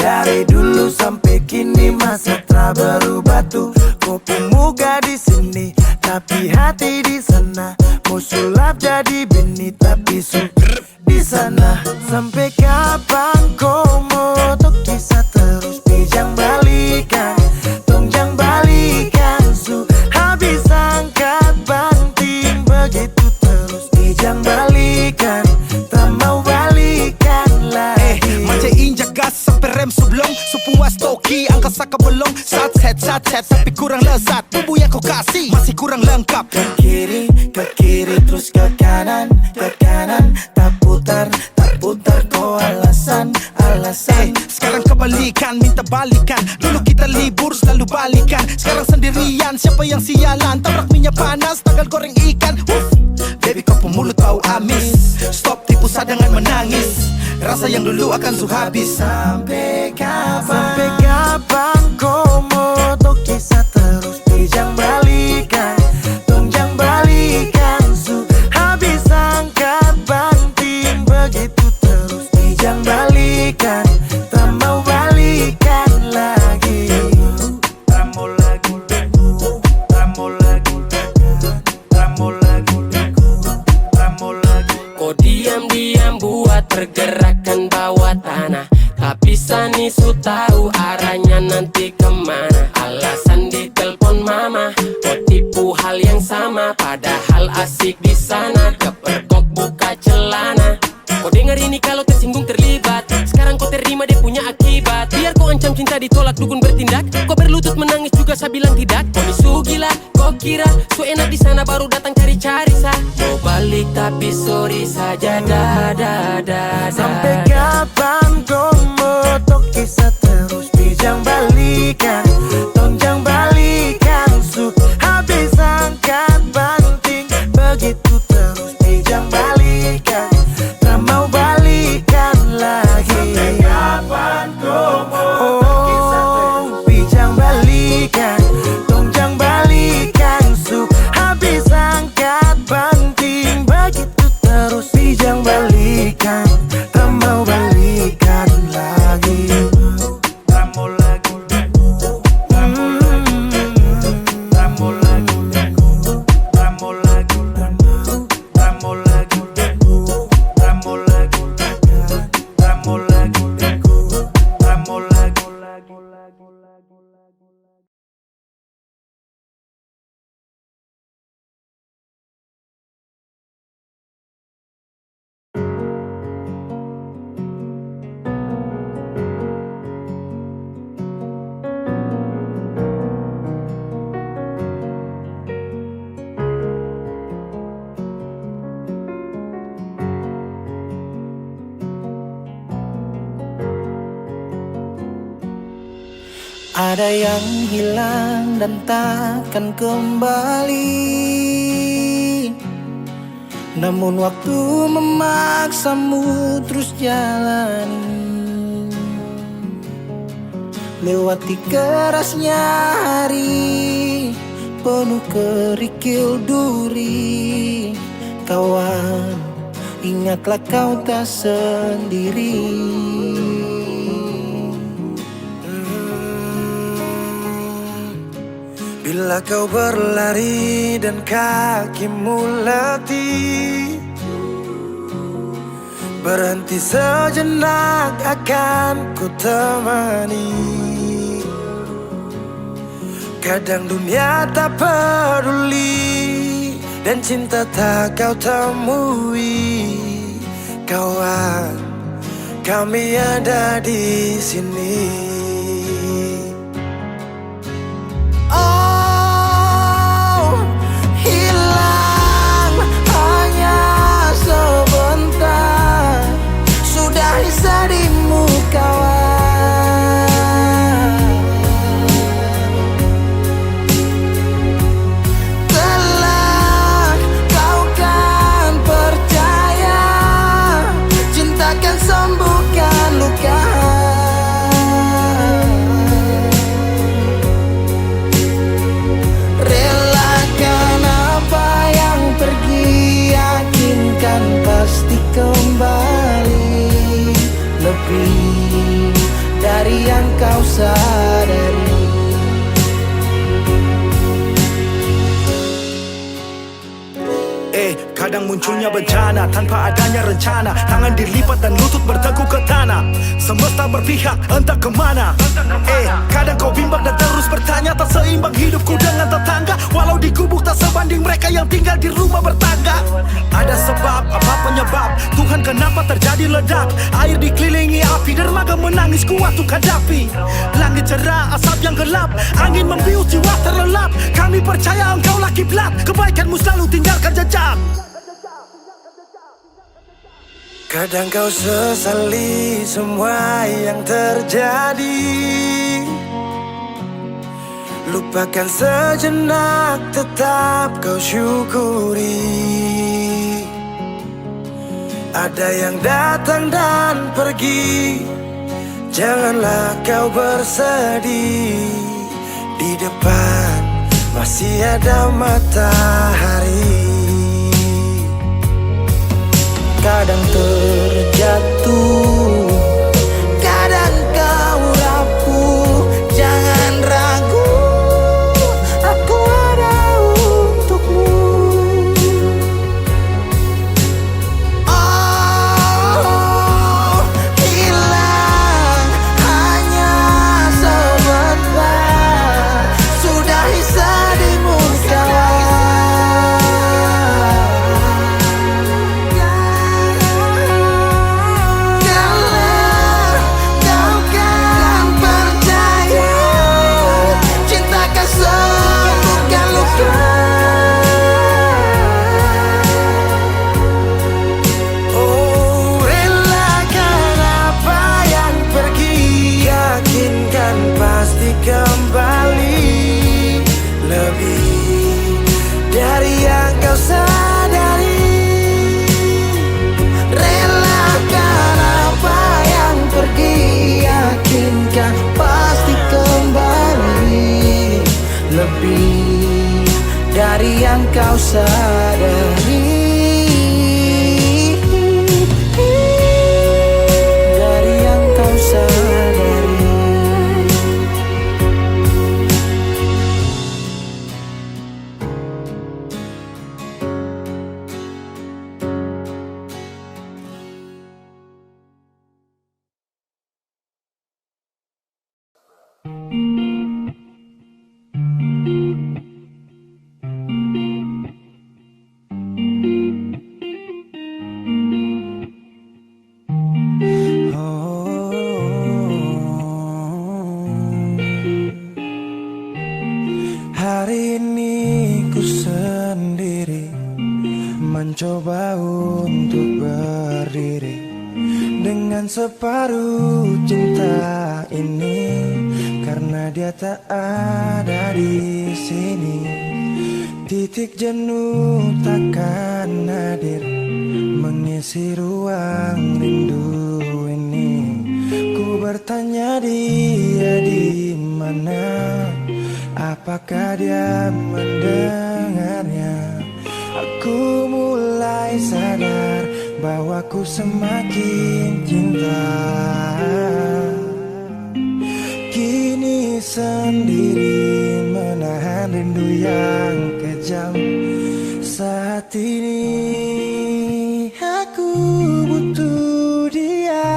Dari dulu sampai kini masa tak berubah tuh. Kopi muka di sini tapi hati di sana. Mau sulap jadi bini tapi di sana. Sampai kapan kau mau tuh kisah terus pijang balikan, tongjang balikan su. Habis angkat banting begitu terus pijang balikan, tak mau balikan lagi. Manja injak gas sampai rem sebelum sepuas toki angka saka belum. Sat set tapi kurang lezat. Bumbu yang kau kasih masih kurang lengkap. Ke kiri terus ke kanan tak putar kau alasan. Sekarang kebalikan, minta balikan. Dulu kita libur selalu balikan. Sekarang sendirian, siapa yang sialan? Tabrak minyak panas, tagal goreng ikan. Baby kau pemulut bau amis. Stop tipu dengan menangis. Rasa yang dulu akan habis. Sampai kapan kau mau tuh kisah terus pijang balikan, tongjang balikan su. Habis angkat banting begitu terus pijang balikan, tak mau balikan lagi. Kau diam-diam buat pergerakan bawah tanah, tapi Sani su tahu arahnya nanti kemana. Alasan ditelepon mama, kau tipu hal yang sama. Padahal asik di sana, kepergok buka celana. Kau dengar ini kalau tersinggung terlibat. Sekarang kau terima dia punya akibat. Biar kau ancam cinta ditolak dukun bertindak. Kau berlutut menangis juga saya bilang tidak. Kau ni su gila, kau kira su enak di sana baru datang cari-cari sah. Mau balik tapi sorry saja dah. Sampai kapan kau mau tuh kisah terus pijang balikan, tongjang balikan su. Habis angkat banting begitu terus pijang balikan, tak mau balikan lagi. Sampai kapan kau mau tuh kisah terus pijang balikan, tongjang balikan su. Habis angkat banting begitu terus pijang balikan, tak mau balikan lagi. Ada yang hilang dan takkan kembali, namun waktu memaksamu terus jalani. Lewati kerasnya hari penuh kerikil duri. Kawan, ingatlah kau tak sendiri. Bila kau berlari dan kakimu letih, berhenti sejenak akan ku temani. Kadang dunia tak peduli dan cinta tak kau temui. Kawan, kami ada di sini. Darimu kawan, telah kau kan percaya, cinta kan sembuhkan luka. sadari. Kadang munculnya bencana tanpa adanya rencana. Tangan dilipat dan lutut berteguk ke tanah. Semesta berpihak entah kemana. Kadang kau bimbang dan terus bertanya, tak seimbang hidupku dengan tetangga. Walau di gubuk tak sebanding mereka yang tinggal di rumah bertangga. Ada sebab, apa penyebab? Tuhan kenapa terjadi ledak? Air dikelilingi api, dermaga menangis kuat untuk hadapi. Langit cerah, asap yang gelap, angin membius jiwa terlelap. Kami percaya engkaulah kiblat, kebaikanmu selalu tinggalkan jejak. Kadang kau sesali semua yang terjadi, lupakan sejenak, tetap kau syukuri. Ada yang datang dan pergi, janganlah kau bersedih. Di depan masih ada matahari. Kadang terjatuh, kadang kau rapuh. Jangan ragu, aku ada untukmu. Oh, hilang hanya sebentar, sudahi sedihmu kawan. Kembali lebih dari yang kau sadari. Relakan apa yang pergi, yakinkan pasti kembali. Lebih dari yang kau sadari. Dari yang kau sadari. Hari ini ku sendiri mencoba untuk berdiri dengan separuh cinta ini, karena dia tak ada di sini. Titik jenuh takkan hadir mengisi ruang rindu ini. Ku bertanya dia di mana, apakah dia mendengarnya? Aku mulai sadar bahwa ku semakin cinta. Kini sendiri menahan rindu yang kejam. Saat ini aku butuh dia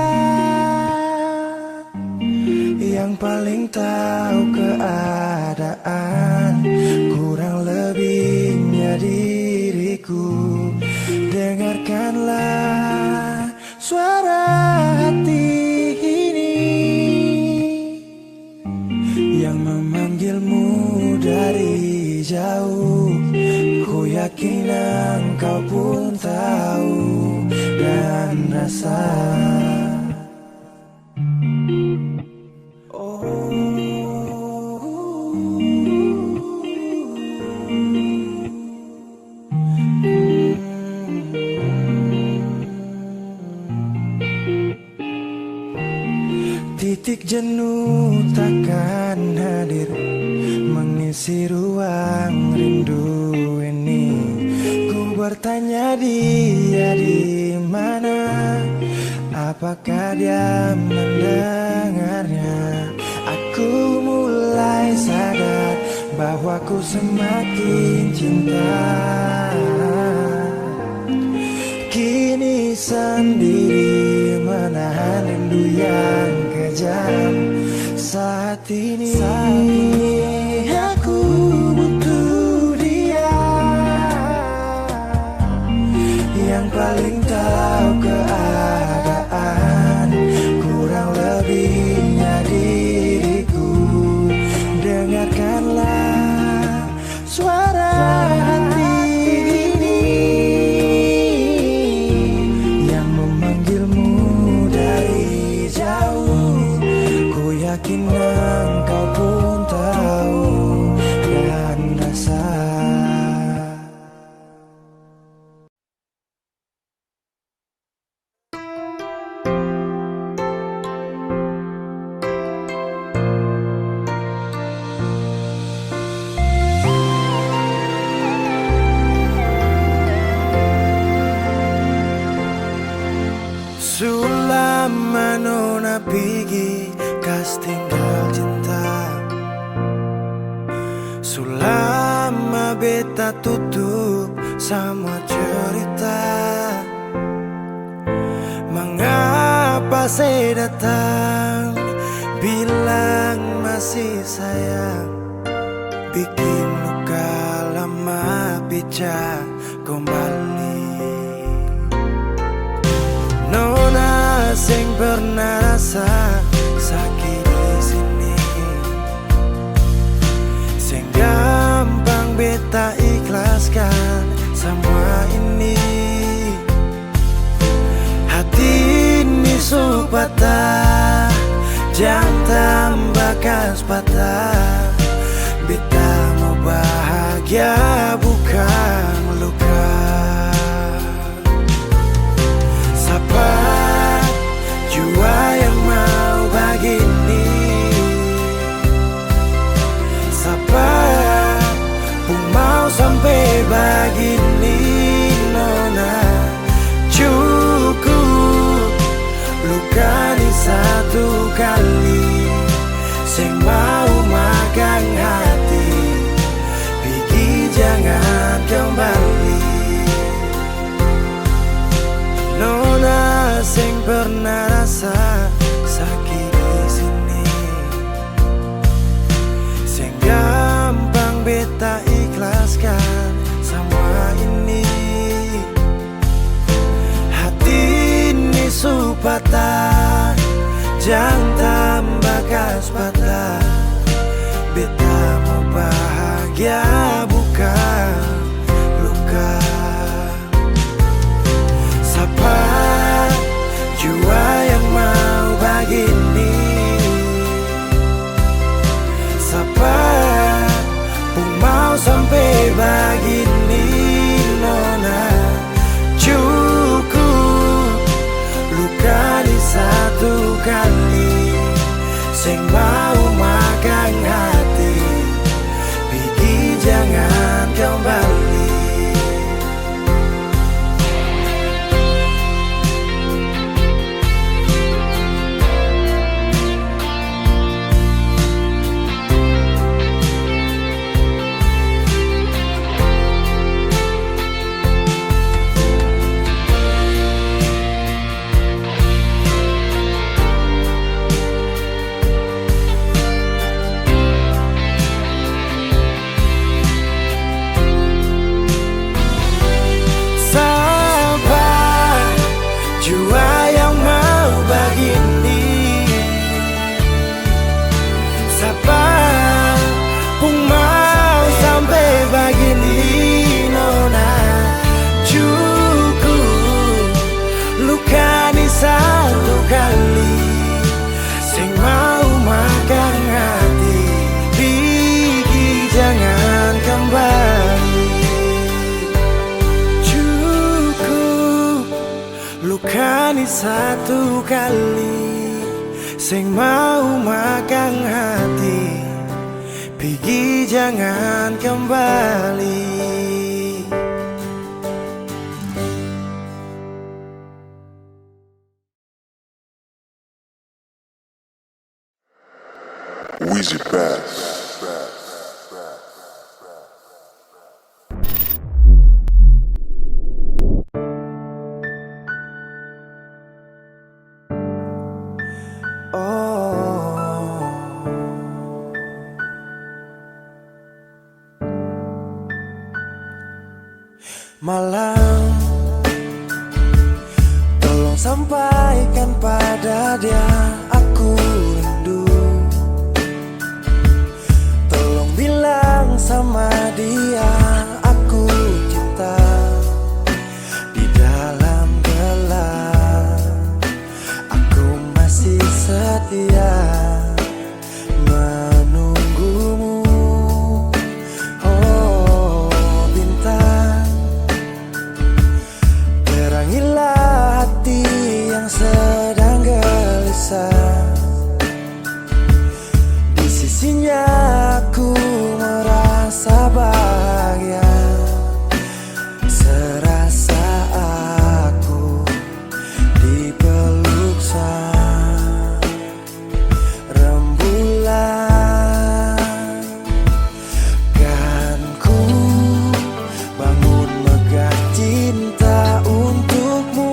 yang paling tahu keadaan, kurang lebihnya diriku. Dengarkanlah suara hati ini yang memanggilmu dari jauh. Ku yakin engkau pun tahu dan rasa. Titik jenuh takkan hadir mengisi ruang rindu ini. Ku bertanya dia di mana, apakah dia mendengarnya? Aku Aku semakin cinta. Kini sendiri menahan rindu yang kejam. Saat ini aku butuh dia yang paling tahu keadaan, kurang lebihnya diriku. Dengarkanlah suara hati ini yang memanggilmu dari jauh. Ku yakin engkau pun tahu dan rasa. Sulama nona pigi kas tinggal cinta. Sulama beta tutup semua cerita. Mengapa saya datang bilang masih sayang, bikin luka lama pica kembali. Nona sing pernah rasa sakit di sini, sing gampang beta ikhlaskan semua ini. Hati ini supata, jangan tambah kas patah. Beta mau bahagia bukan luka. Siapa jua yang mau begini? Siapa pun mau sampai begini? Nona cukup luka di satu kali, sing mau makan hati, pergi jangan kembali. Nona sing pernah rasa sakit di sini, sing gampang beta ikhlaskan semua ini. Hati ini supata, jangan tambah kas patah. Beta mau bahagia bukan luka. Siapa jua yang mau begini? Siapa pun mau sampai begini? Nona cukup luka di satu kali, sing mau makan hati, pergi jangan kembali. Satu kali, sing mau makan hati, pergi jangan kembali. Cukup luka ni satu kali, sing mau makan hati, pergi jangan kembali. Weezy Bass. malam. Tolong sampaikan pada dia aku rindu. Tolong bilang sama dia aku cinta. Di dalam gelap aku masih setia menunggumu. Oh bintang, terangilah hati yang sedang gelisah. Di sisinya aku merasa bahagia, serasa aku dipeluk sang rembulan. Kan ku bangun megah cinta untukmu,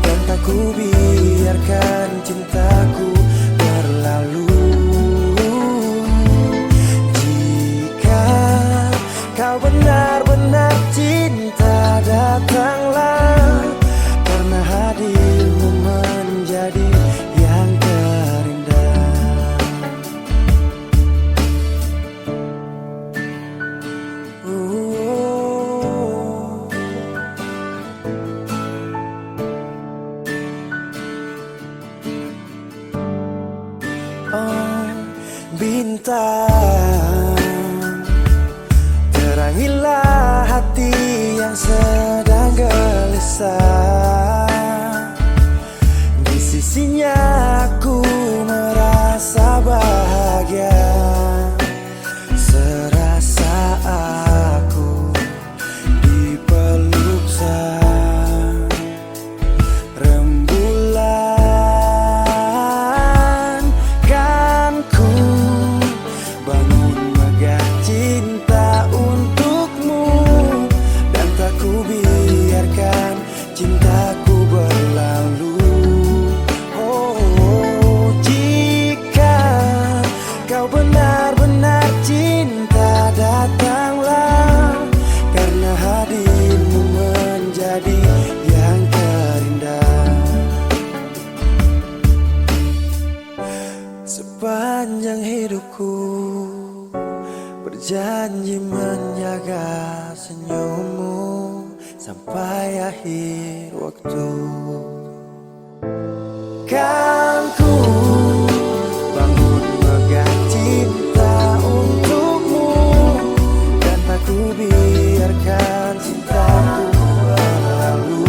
dan tak ku biarkan cintaku berlalu. Jika kau benar-benar cinta, datanglah, karena hadirmu menjadi yang terindah. Oh bintang, terangilah hati yang sedang gelisah. Di sisinya aku merasa bahagia, serasa aku dipeluk sang rembulan. Kan ku bangun megah cinta untukmu, dan tak ku biarkan cintaku berlalu. Oh jika kau benar-benar cinta, datanglah, karena hadirmu menjadi yang terindah. Sepanjang hidupku berjanji menjaga senyummu sampai akhir waktu. Kan ku bangun megah cinta untukmu, dan tak ku biarkan cintaku berlalu.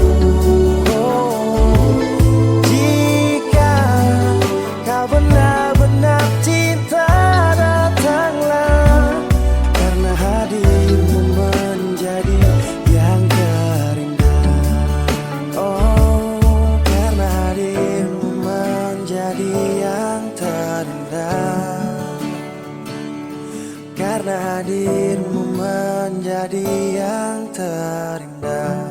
Oh, jika kau benar-benar cinta, datanglah, karena hadirmu menjadi yang terindah. Oh, karena hadirmu menjadi yang terindah. Karena hadirmu menjadi yang terindah.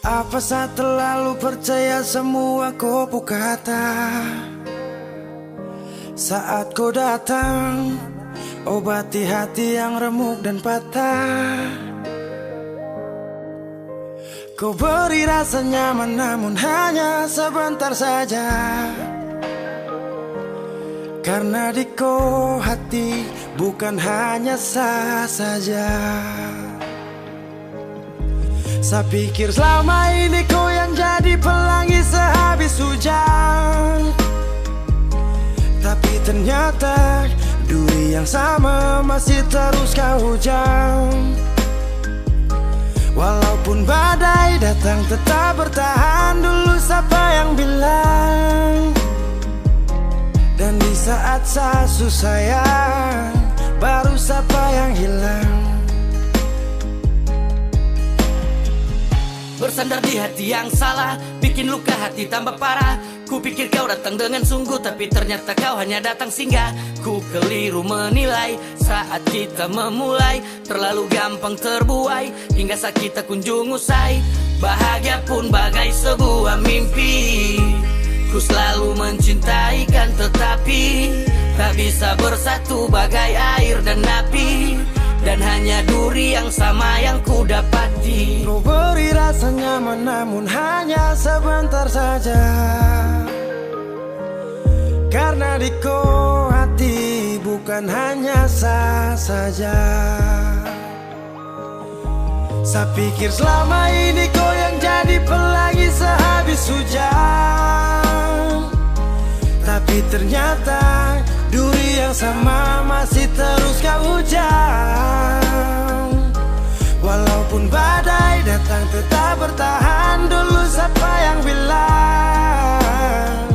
Apa saya terlalu percaya semua kopu kata? Saat kau datang, obati hati yang remuk dan patah. Kau beri rasa nyaman namun hanya sebentar saja, karena di kau hati bukan hanya sah saja. Saya pikir selama ini kau yang jadi pelangi sehabis hujan, tapi ternyata duri yang sama masih terus kau hujam. Walaupun badai datang tetap bertahan. Dulu siapa yang bilang Dan di saat saya sayang, baru siapa yang hilang. Bersandar di hati yang salah, bikin luka hati tambah parah. Ku pikir kau datang dengan sungguh, tapi ternyata kau hanya datang singgah. Ku keliru menilai saat kita memulai, terlalu gampang terbuai hingga sakit tak kunjung usai. Bahagia pun bagai sebuah mimpi, ku selalu mencintai kan, tetapi tak bisa bersatu bagai air dan api. Dan hanya duri yang sama yang ku dapati. Kau beri rasa nyaman namun hanya sebentar saja, karena di kau hati bukan hanya sah saja. Saya pikir selama ini kau yang jadi pelangi sehabis hujan, tapi ternyata duri yang sama masih terus kau hujan. Walaupun badai datang tetap bertahan, dulu siapa yang bilang.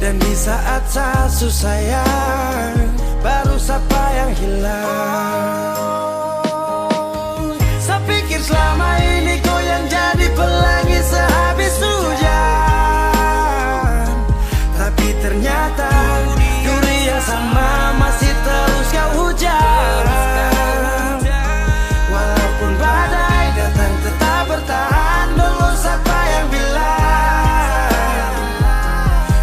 Dan di saat saya sayang, baru siapa yang hilang. Saya pikir selama ini kau yang jadi pelangi sehabis hujan, tapi ternyata duri yang sama masih terus kau hujan. Walaupun badai datang tetap bertahan, dulu siapa yang bilang.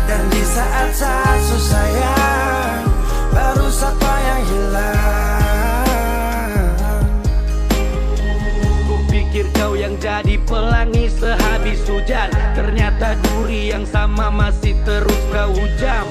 Dan di saat saya sayang, baru siapa yang hilang. Ku pikir kau yang jadi pelangi sehabis hujan, ternyata duri yang sama masih terus kau hujam.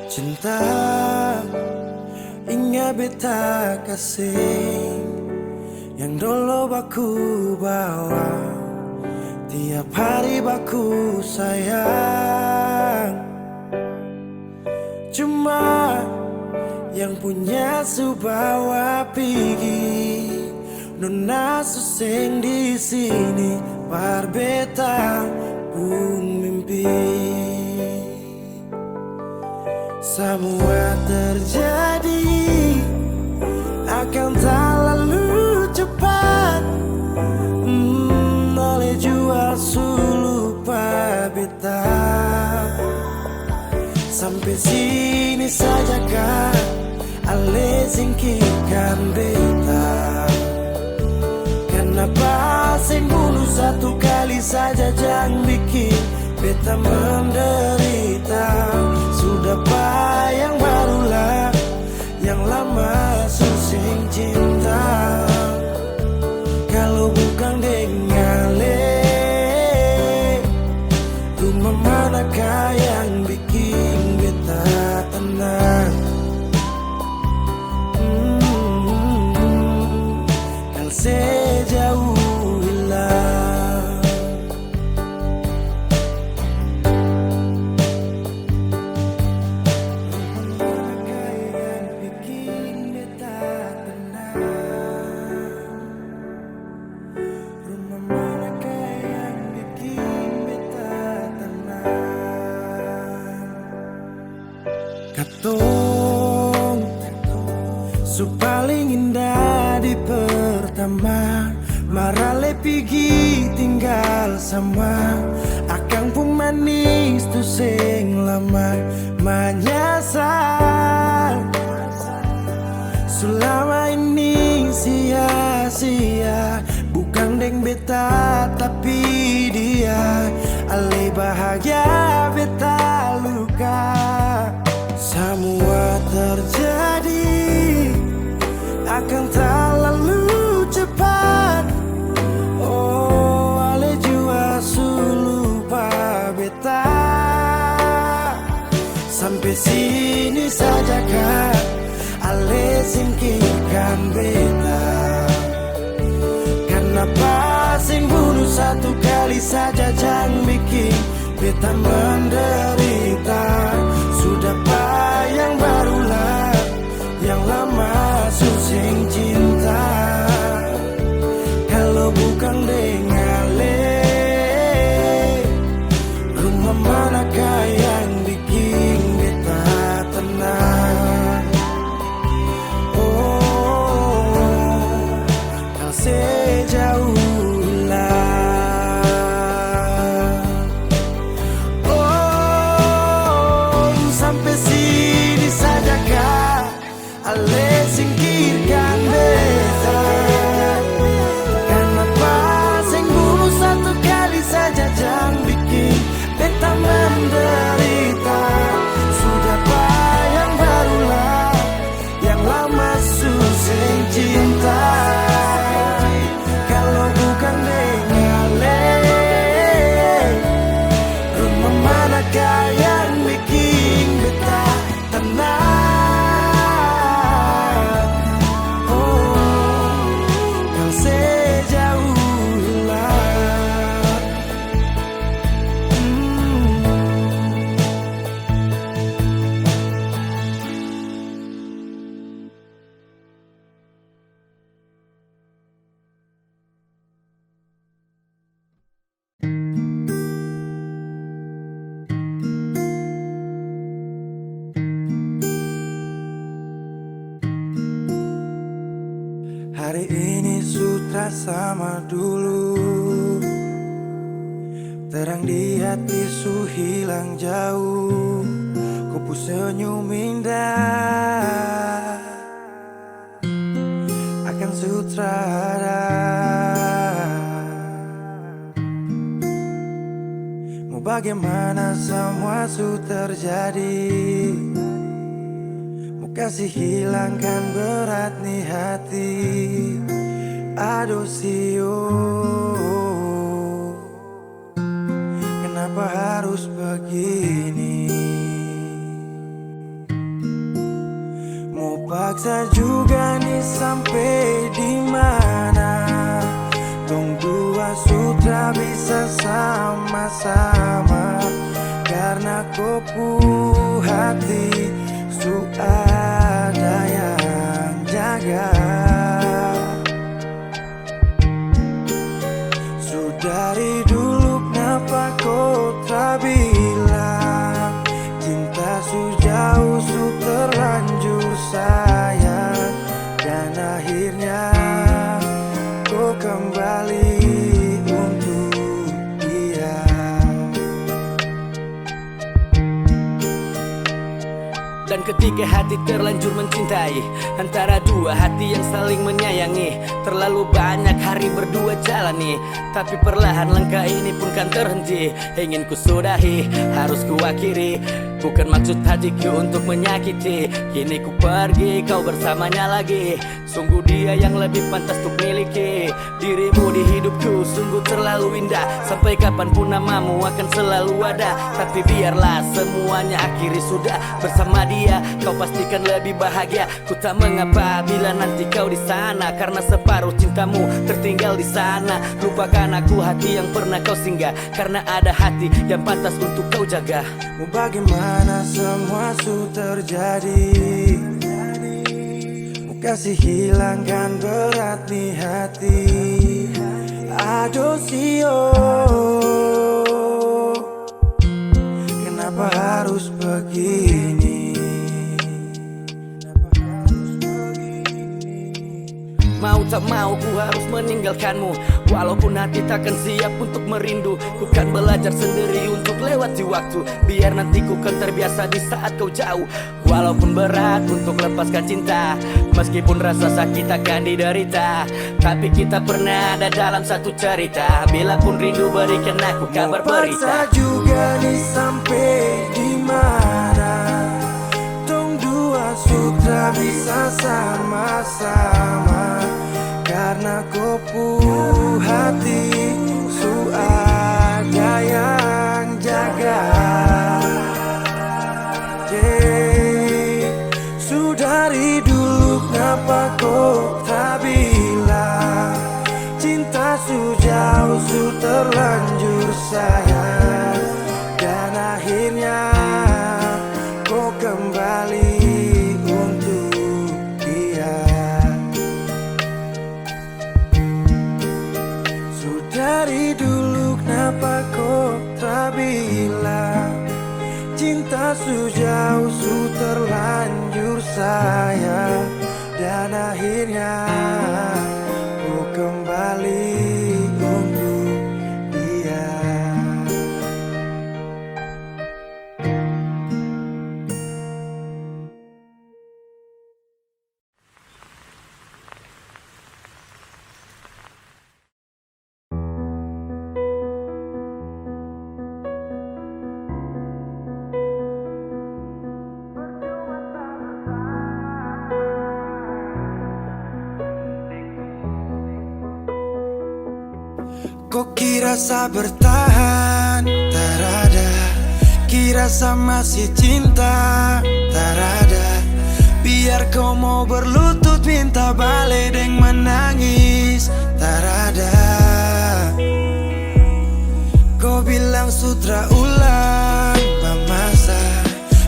Cinta ingat beta kasih yang dulu baku bawa, tiap hari baku sayang. Cuma yang punya subawa pergi, nona suseng di sini barbeta pun mimpi. Semua terjadi akan tak lalu cepat, oleh jual lupa beta. Sampai sini saja kan, ale singkirkan beta. Kenapa sing bunuh satu kali saja, jangan bikin beta menderita. Sudah yang barulah, yang lama susing cinta. Kalau bukan dengan rumah manakah yang bikin beta tenang? Kalau sejauh hilang, katong su paling indah di pertama, marale pigi tinggal sama. Akang pun manis tu sing lama menyasar. Selama ini sia-sia, bukan deng beta tapi dia. Ale bahagia beta luka. Semua terjadi akan tak lalu cepat. Oh, ale jua lupa beta. sini saja kak, ale singkirkan beta. Kenapa sing bunuh satu kali saja, jangan bikin beta menderita. Sudah pak yang barulah, yang lama susing cinta. Kalau bukan dengan le, rumah manakah yang bikin beta tenang? Oh, kau sejauh ale singkirkan beta. Kenapa sing bunuh satu kali saja, jangan bikin beta menderita. Sudah pak yang barulah, yang lama susing cinta. Kalau bukan dengan le, rumah manakah yang bikin beta tenang? Hari ini sutra sama dulu, terang di hati su hilang jauh. Kupu senyum indah akan sutradara. Mau bagaimana semua su terjadi, kasih hilangkan berat nih hati. Aduh sio, kenapa harus begini? Mau paksa juga nih sampai di mana? Tong dua sutra bisa sama-sama, karena kopu hati su ada yang jaga. Su dari dulu kenapa kau tak bilang, cinta su jauh su terlanjur sayang. Dan akhirnya kau kembali untuk dia. Dan ketika hati terlanjur mencintai, antara dua hati yang saling menyayangi, terlalu banyak hari berdua jalani, tapi perlahan langkah ini pun kan terhenti. Ingin ku sudahi, harus ku akhiri. Bukan maksud hatiku untuk menyakiti. Kini ku pergi, kau bersamanya lagi. Sungguh dia yang lebih pantas untuk miliki. Dirimu di hidupku sungguh terlalu indah. Sampai kapanpun namamu akan selalu ada. Tapi biarlah semuanya akhiri sudah. Bersama dia kau pastikan lebih bahagia. Ku tak mengapa bila nanti kau di sana, karena separuh cintamu tertinggal di sana. Lupakan aku hati yang pernah kau singgah, karena ada hati yang pantas untuk kau jaga. Mau bagaimana semua su terjadi, mau kasih hilangkan berat nih hati. Aduh sio, kenapa harus begini? Mau tak mau ku harus meninggalkanmu. Walaupun hati takkan siap untuk merindu, ku kan belajar sendiri untuk lewati waktu. Biar nanti ku kan terbiasa di saat kau jauh. Walaupun berat untuk lepaskan cinta, meskipun rasa sakit akan diderita, tapi kita pernah ada dalam satu cerita. Bila pun rindu berikan aku kabar berita. Paksa juga nih sampai di mana? Tong dua sutra bisa sama-sama, karena kopu hati su ada yang jaga. Yeah. sejauh su terlanjur sayang, dan akhirnya kau kembali untuk dia. Dari dulu kenapa kau tak bilang cinta sejauh su terlanjur sayang, dan akhirnya kau kembali untuk dia. Kok kira sa bertahan, tak ada. Kira sa masih cinta, tak ada. Biar kau mau berlutut minta balik deng menangis, tak ada. Kau bilang sutra ulang masa,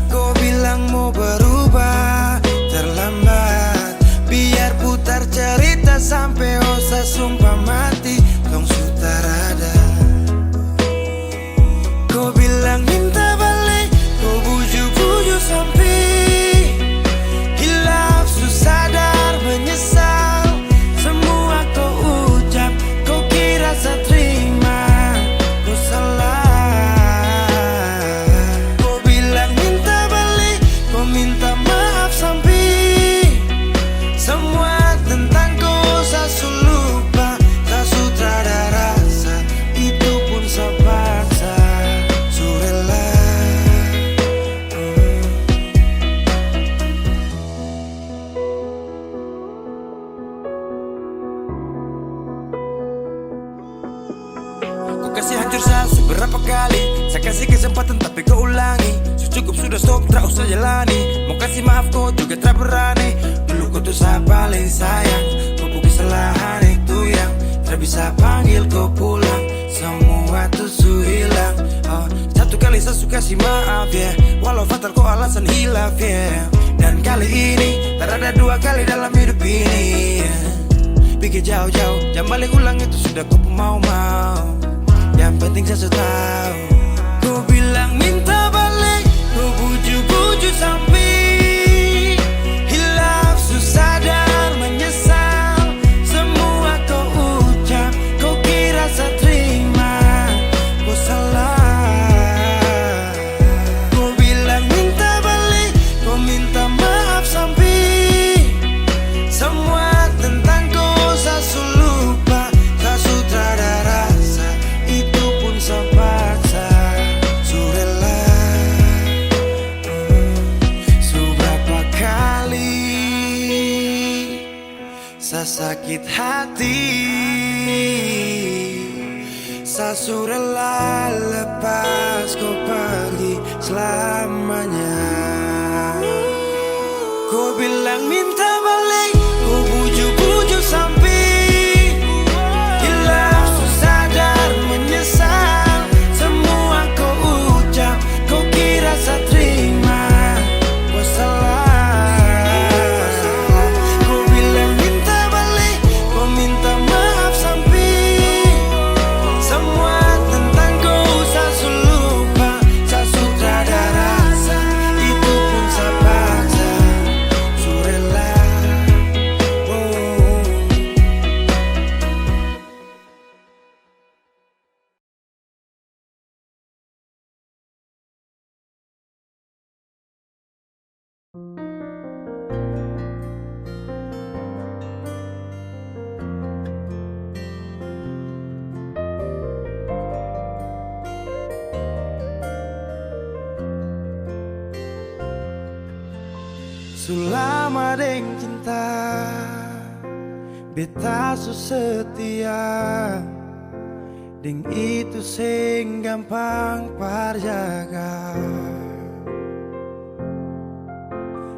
kau bilang mau berubah terlambat. Biar putar cerita sampai osa sumpah mati, dong sutar ada. Kau bilang minta balik, kau bujuk-bujuk sampai hilaf, susah sadar menyesal. Semua kau ucap, kau kira saya terima, kau salah. Kau bilang minta balik, kau minta maaf sampai semua tentang kau saya lupa. Tak sutradara rasa, itu pun saya paksa. Surela Kau kasih hancur saya seberapa kali. Saya kasih kesempatan tapi kau ulangi. Cukup sudah stop, tak usah jalani. Mau kasih maaf kau juga tak berani. Dulu kau tuh saya paling sayang. Kau bukan kesalahan itu yang tak bisa panggil kau pulang. Semua tuh su hilang. Satu kali saya suka kasih maaf ya, walau fatal kau alasan hilaf ya. Dan kali ini tak ada dua kali dalam hidup ini ya. Pikir jauh-jauh, jangan balik ulang itu sudah kau mau-mau. Yang penting saya sudah tahu. Kau bilang minta balik, kau bujuk-bujuk sampai hilaf, susah sadar menyesal. Semua kau ucap, kau kira saya terima, kau salah. Kau bilang minta balik, kau minta maaf sampai semua tentang kau saya lupa. Tak sutradara rasa, itu pun saya paksa. Surela seberapa kali saya sakit hati, saya surela lepas kau pergi selamanya. Kau bilang minta balik, kau bujuk-bujuk sampai hilaf, susah sadar menyesal. Semua kau ucap, kau kira saya terima, kau salah. Kau bilang minta balik, kau minta maaf sampai semua tentang kau saya lupa. Saya sutradara rasa, itu pun saya paksa. Surela selama deng cinta, beta su setia. Deng itu sing gampang parjaga.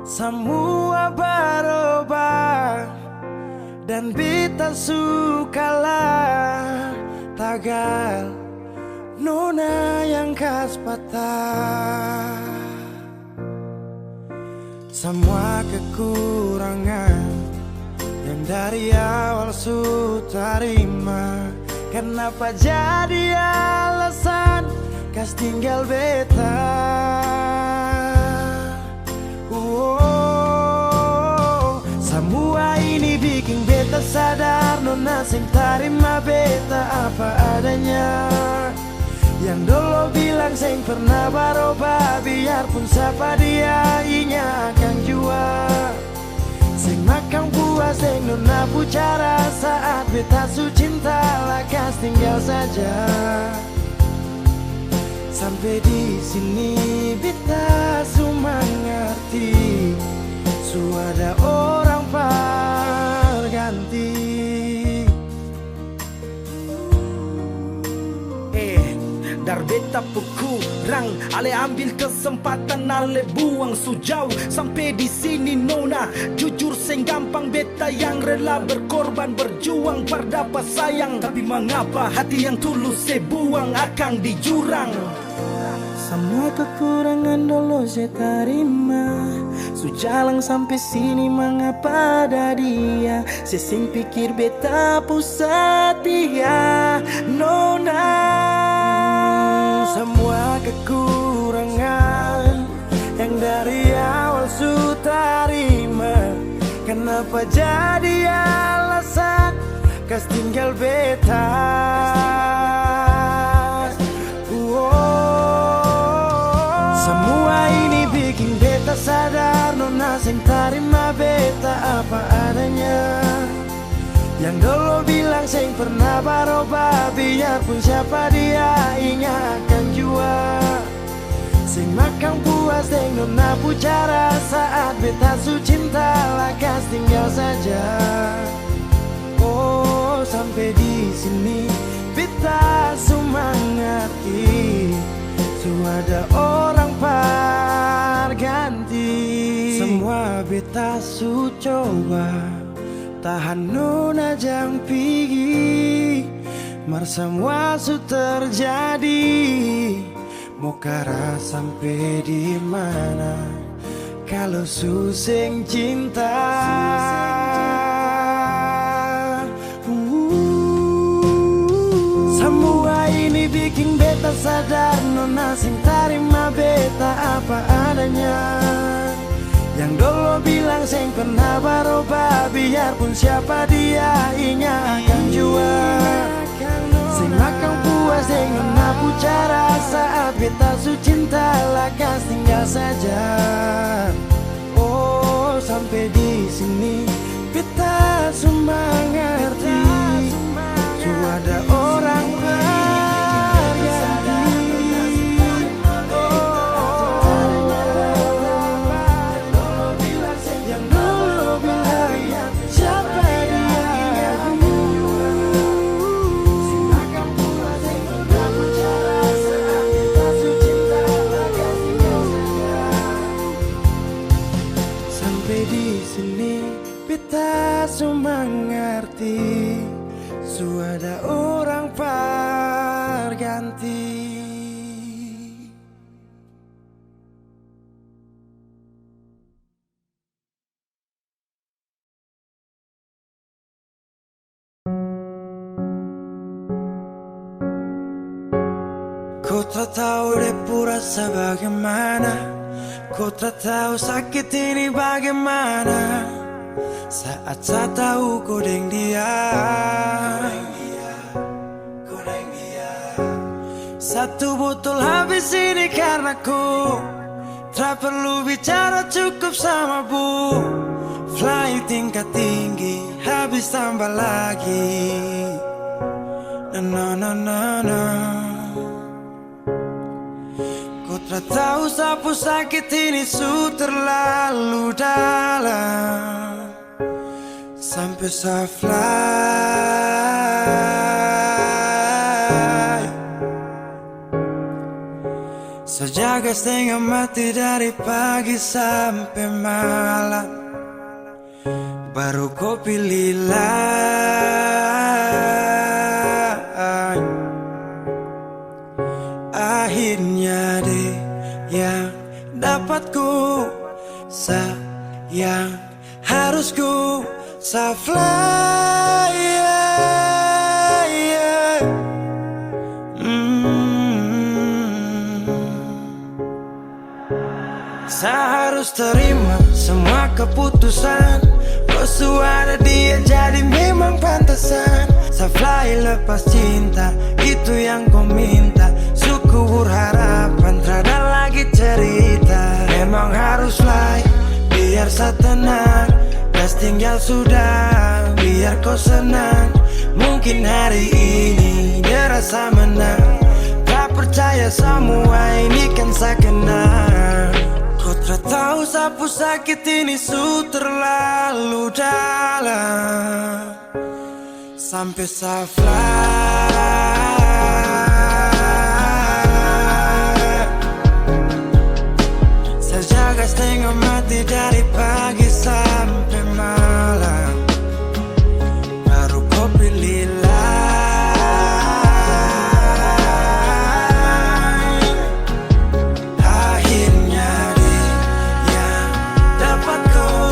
Semua berubah dan beta su kalah. gagal, nona yang khas patah. Semua kekurangan yang dari awal su terima, kenapa jadi alasan kas tinggal beta? Semua ini bikin beta sadar, nona sing tarima beta apa adanya. Yang dulu bilang sing pernah berubah, biarpun siapa dia inya akan jua. Sing makan puas sing nona pucara, saat beta su cinta lakas tinggal saja. Sampai di sini beta su mengerti, su ada orang berganti. Dar beta pekurang, ale ambil kesempatan, ale buang sujau. Sampai di sini nona, jujur seng gampang beta yang rela berkorban berjuang berdapat sayang. Tapi mengapa hati yang tulus saya buang akan di jurang? Semua kekurangan dulu saya terima, sujalang sampai sini mengapa ada dia. Saya sing pikir beta pusat dia, nona. Semua kekurangan yang dari awal su terima, kenapa jadi alasan kas tinggal beta? Semua ini bikin beta sadar, nona sing terima beta apa adanya. Yang dulu bilang sing pernah berubah, biarpun siapa dia inya akan jua. Sing makan puas sing nona pucara, saat beta su cinta lakas tinggal saja. Oh sampai di sini beta su mengerti, su ada orang berganti. Semua beta su coba tahan nona jang pigi, mar semua su terjadi. Mau kara sampai di mana kalau su sing cinta? Semua ini bikin beta sadar, nona sing terima beta apa adanya. Yang dulu bilang sing pernah berubah, biarpun siapa dia inya akan jua. Sing makan puas sing nona pucara, saat beta su cinta lakas tinggal saja. Oh sampai di sini beta su mengerti, su ada orang mengerti, su ada orang berganti. Ku tak tahu depu rasa bagaimana, ku tak tahu sakit ini bagaimana. Saat saya tahu kodeng dia, satu botol habis ini karena ku tak perlu bicara cukup sama bu. Fly tingkat tinggi habis tambah lagi. No no no no. Ku tak tahu sapu sakit ini su terlalu dalam, sampai saya fly. Sejaga setengah mati dari pagi sampai malam, baru kau pilih lain. semua keputusan. Oh suara dia jadi memang pantasan. Safly lepas cinta, itu yang kau minta. Syukur harapan, terada lagi cerita. Memang harus fly, biar saya tenang. Gas tinggal sudah, biar kau senang. Mungkin hari ini dia rasa menang. Tak percaya semua ini kan saya kenal. Kau tak tahu sapu sakit ini su terlalu dalam. Sampai saya fly, saya jaga setengah mati dari pagi sampai malam. Baru kau pilih lain. Akhirnya dia yang dapat kau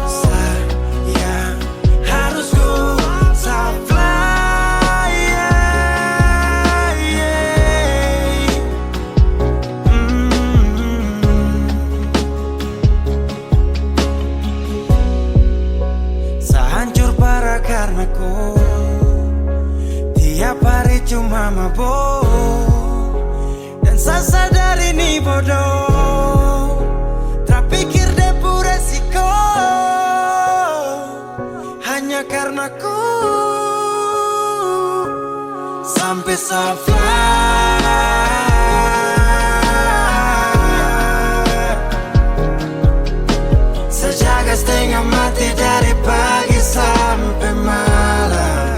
sayang. Harus kau fly, yeah, yeah. Saya hancur parah karena kau. Tiap hari cuma mabuk, dan saya sadar ini bodoh. Tak pikir depu resiko, hanya karena ku. Sampai saya fly, saya jaga setengah mati dari pagi sampai malam.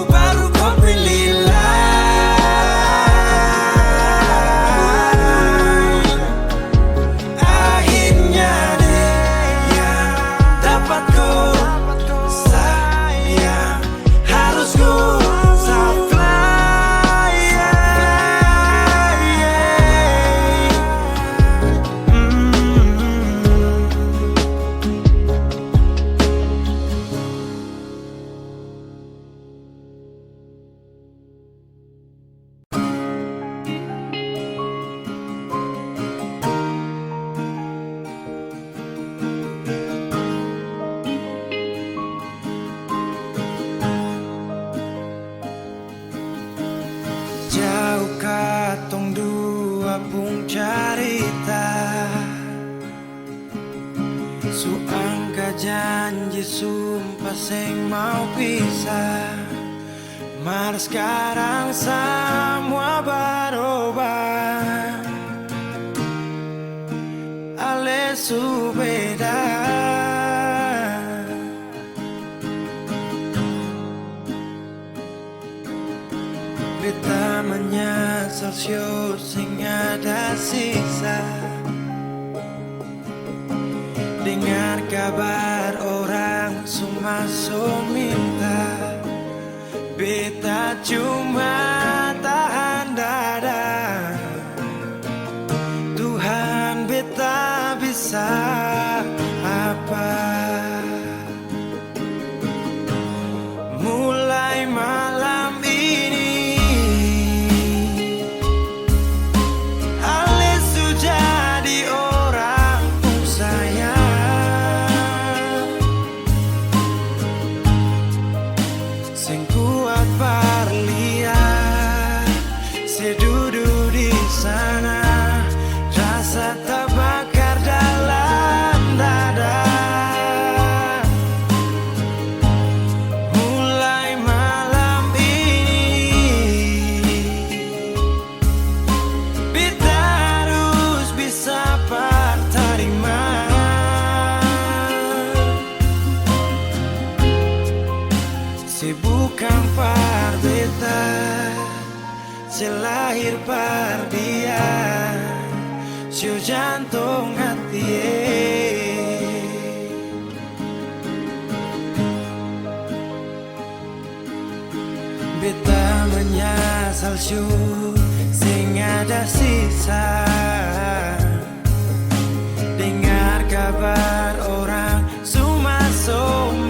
Baru kau pilih lain. Akhirnya dia yang dapat kau sayang. Harus kau fly, yeah, yeah. Jauh katong dua pung carita, su angka janji sumpah seng mau pisah. Mar sekarang semua berubah, ale su beda. Beta menyesal sio sing ada sisa. Dengar kabar orang semua minta. Beta cuma tahan dada. Tuhan beta bisa apa? Mulai malam ini Ale sudah di orang pun sayang. Sing kuat berlian, sedudu di sana. Rasa terbakar dalam dada. Mulai malam ini beta harus bisa berterima. Bukan par beta, selahir par dia. Sio jantung hati, beta menyesal sio sing ada sisa. Dengar kabar orang semua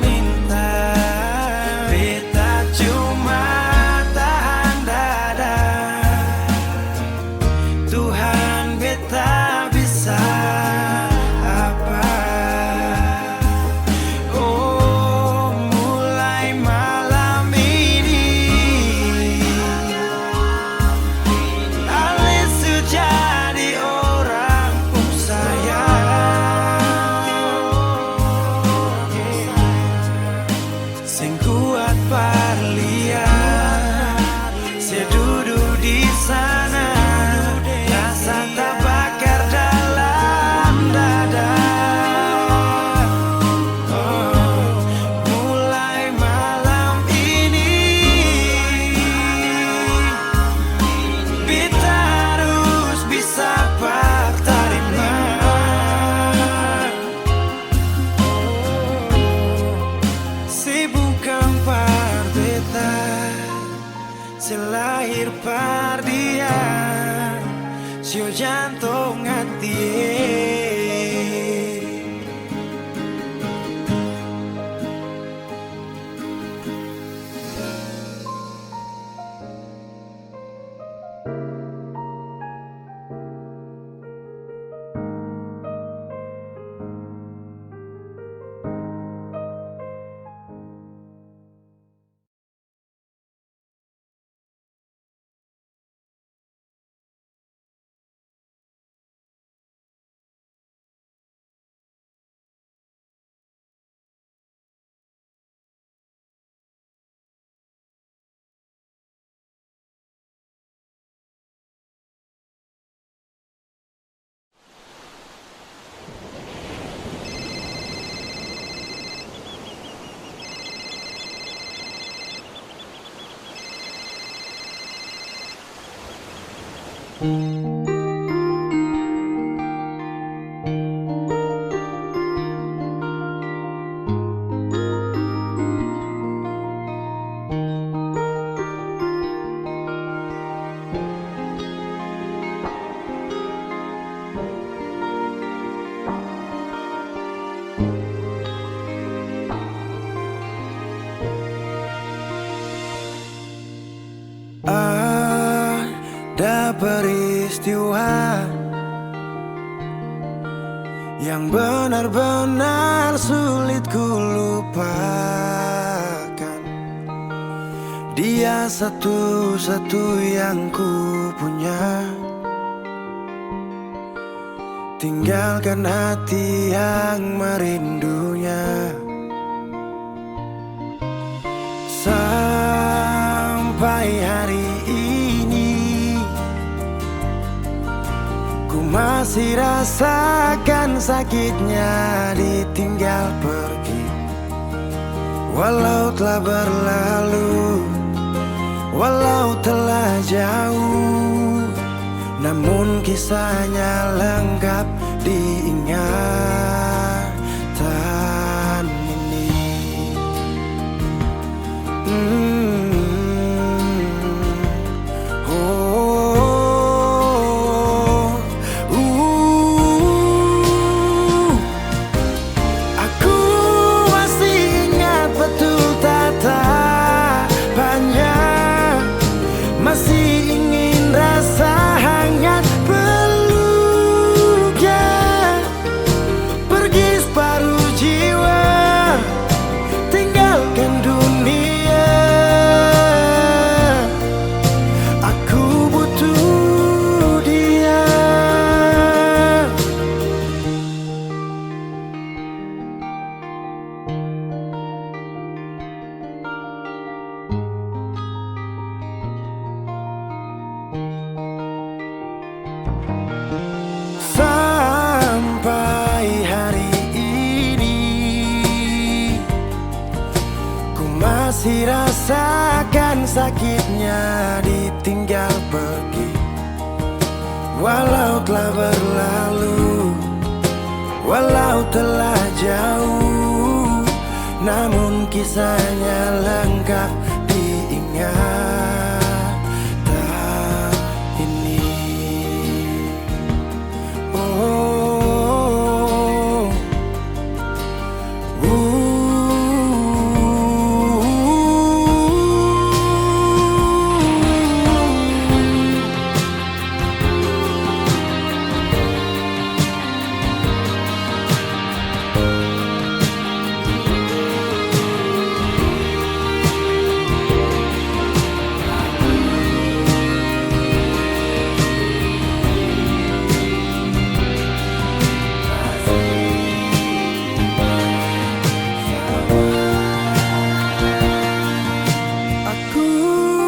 minta. Beta cuma tahan dada. Tuhan beta bisa apa? selahir pardia sio jantung hati. Ada peristiwa yang benar-benar sulit ku lupakan. Dia satu-satu yang ku punya. Tinggalkan hati yang merindunya. Sampai hari ini ku masih rasakan sakitnya ditinggal pergi. Walau telah berlalu, walau telah jauh, namun kisahnya lengkap diingatan ini. Aku masih ingat betul tatapannya, masih ingin rasa hangat peluknya. Pergi separuh jiwa, tinggalkan dunia. Aku butuh dia. Sampai hari ini ku masih rasakan sakitnya ditinggal pergi. Walau telah berlalu, walau telah jauh, namun kisahnya lengkap diingatan ini. Aku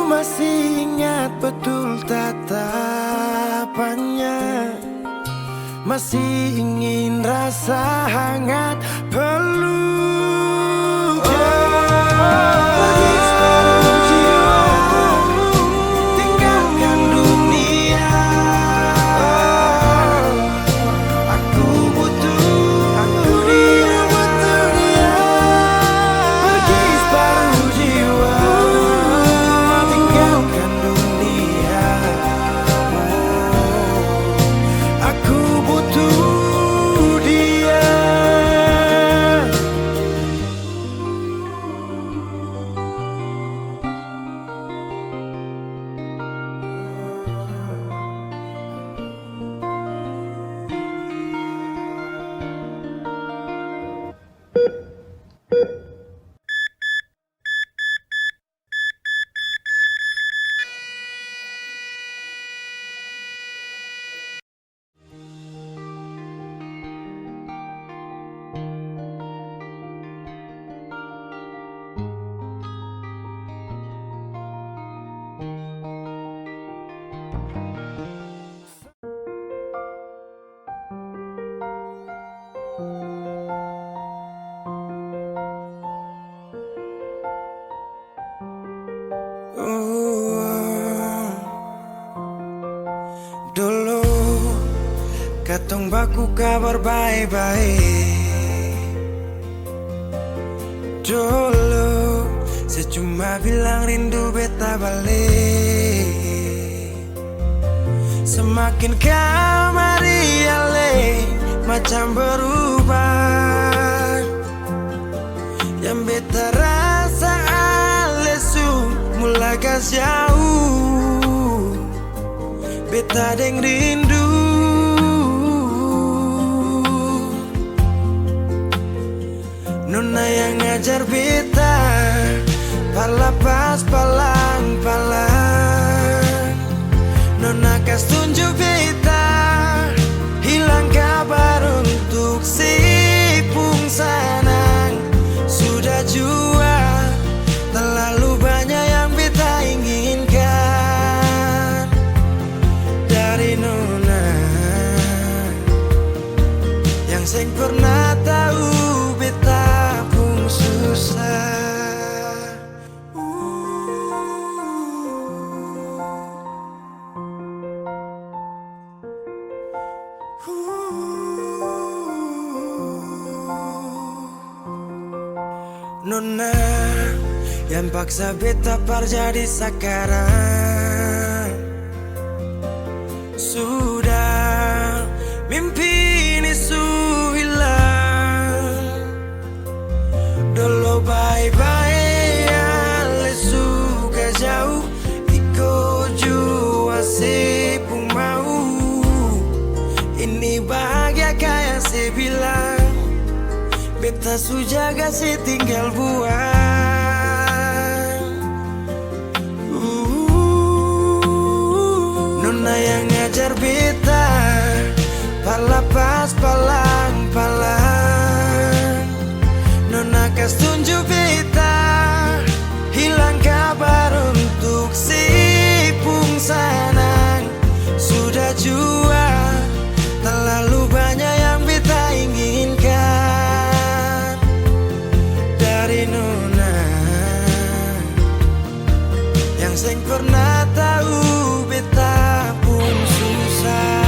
masih ingat betul tatapannya, masih ingin rasa hangat peluknya. Pergi separuh jiwa, tinggalkan dunia. Aku butuh dia. Pergi separuh jiwa, tinggalkan Urang baku kabar baik-baik. Dulu saya cuma bilang rindu beta balik. Semakin kamari ale macam berubah. Yang beta rasa alesu mulai gas jauh. Beta deng rindu. Nona yang ngajar beta palapas palang-palang. Nona kas tunjuk beta hilang kabar untuk si pungsanang. Sudah jua terlalu banyak yang beta inginkan dari Nona yang seng pernah tahu beta pun susah. Nona yang paksa beta par jadi sekarang. Sudah mimpi ini su hilang. Dulu bye-bye ale suka jauh. Iko jua si pun mau. Ini bahagia kayak si bilang. Beta su jaga si tinggal buang. Nona yang ngajar beta palapas palang-palang. Nona kas tunjuk beta hilang kabar untuk si pungsanang. Sudah jua terlalu banyak yang beta inginkan dari Nona yang seng pernah tahu beta pun susah.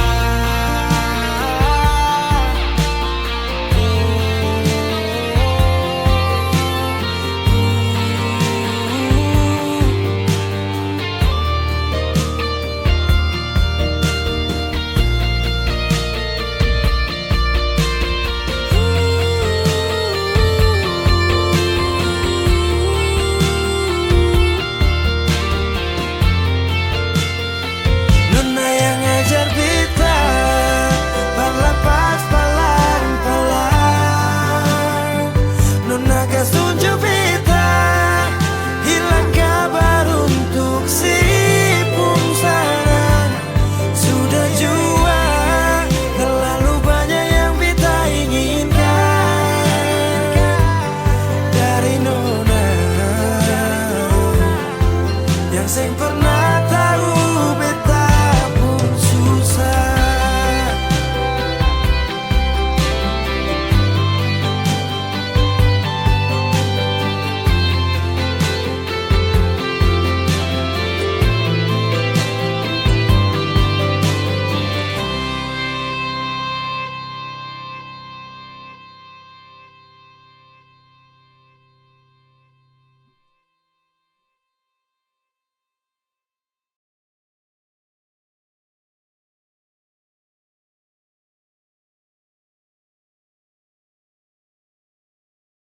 Nona yang ngajar beta berlepas palang-palang. Nona kas tunjuk beta hilang kabar untuk si pungsanang. Sudah jua terlalu banyak yang beta inginkan dari Nona yang seng pernah